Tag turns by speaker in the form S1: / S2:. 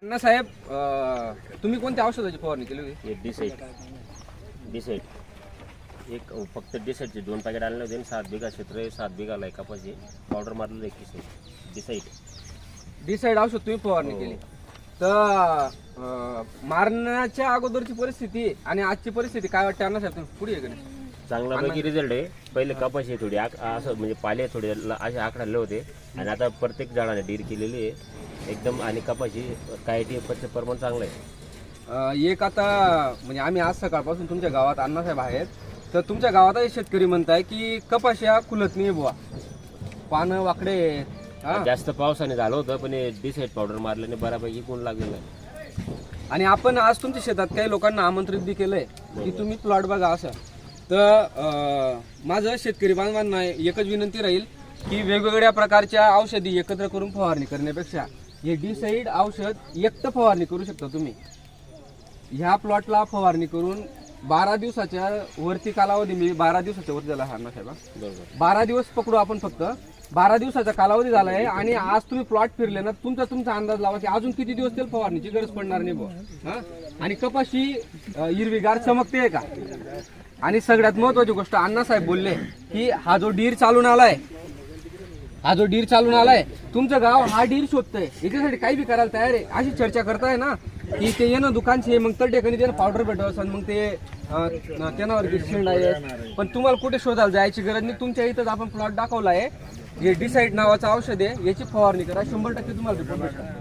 S1: ना साहेब, तुम्ही कोणत्या औषधाची फवारणी केली होती?
S2: डिसाईड एक फक्त डिसाईडचे 2 पॅकेट आणले होते. 7 बिघा क्षेत्र आहे, 7 बिघाला आहे कपाशी. पावडर मारलेलं आहे
S1: डिसाईड औषध तुम्ही फवारणी केली. तर मारण्याच्या अगोदरची परिस्थिती आणि आजची परिस्थिती काय वाटते अण्णा साहेब? तुम्ही पुढे आहे का नाही?
S2: चांगल्यापैकी रिझल्ट आहे. पहिले कपाशी थोडी असं म्हणजे पाले थोडे असे आखडाले होते आणि आता प्रत्येक झाडाने डीर केलेली आहे एकदम. आणि कपाशी काय टीएफचं प्रमाण चांगलं आहे.
S1: एक आता म्हणजे आम्ही आज सकाळपासून तुमच्या गावात अण्णासाहेब आहेत, तर तुमच्या गावातही शेतकरी म्हणताय की कपाशी खुलत नाही बुवा, पानं वाकडे आहेत.
S2: जास्त पावसाने झालं होतं पण डिसाईड पावडर मारल्याने बऱ्यापैकी गुण लागलेलं आहे.
S1: आणि आपण आज तुमच्या शेतात काही लोकांना आमंत्रित बी केलंय की तुम्ही प्लॉट बघा असं. तर माझं शेतकरी बांधवांना एकच विनंती राहील की वेगवेगळ्या प्रकारच्या औषधी एकत्र करून फवारणी करण्यापेक्षा हे डिसाईड औषध एकटं फवारणी करू शकता तुम्ही. ह्या प्लॉटला फवारणी करून 12 दिवसाच्या वरती कालावधी, मी 12 दिवसाच्या वरती झाला अण्णा साहेब,
S2: बरोबर
S1: 12 दिवस पकडू आपण, फक्त 12 दिवसाचा कालावधी झाला आहे. आणि आज तुम्ही प्लॉट फिरले ना, तुमचा अंदाज लावा की अजून किती दिवस त्याला फवारणीची गरज पडणार नाही बुवा. आणि कपाशी हिरवीगार चमकते का? आणि सगळ्यात महत्वाची गोष्ट अण्णासाहेब बोलले की हा जो डीर चालून आलाय, तुमचं गाव हा डीर शोधतंय, याच्यासाठी काही बी करायला तयार आहे. अशी चर्चा करताय ना की ते येणं दुकानचे, मग तर ठिकाणी त्यानं पावडर भेटवस आणि मग ते त्यानावर शेंड आहे. पण तुम्हाला कुठे शोधायला जायची गरज नाही. तुमच्या इथंच आपण प्लॉट दाखवला आहे, जे डिसाईड नावाचं औषध आहे, याची फवारणी करा, 100% तुम्हाला रिपोर्ट भेटणार.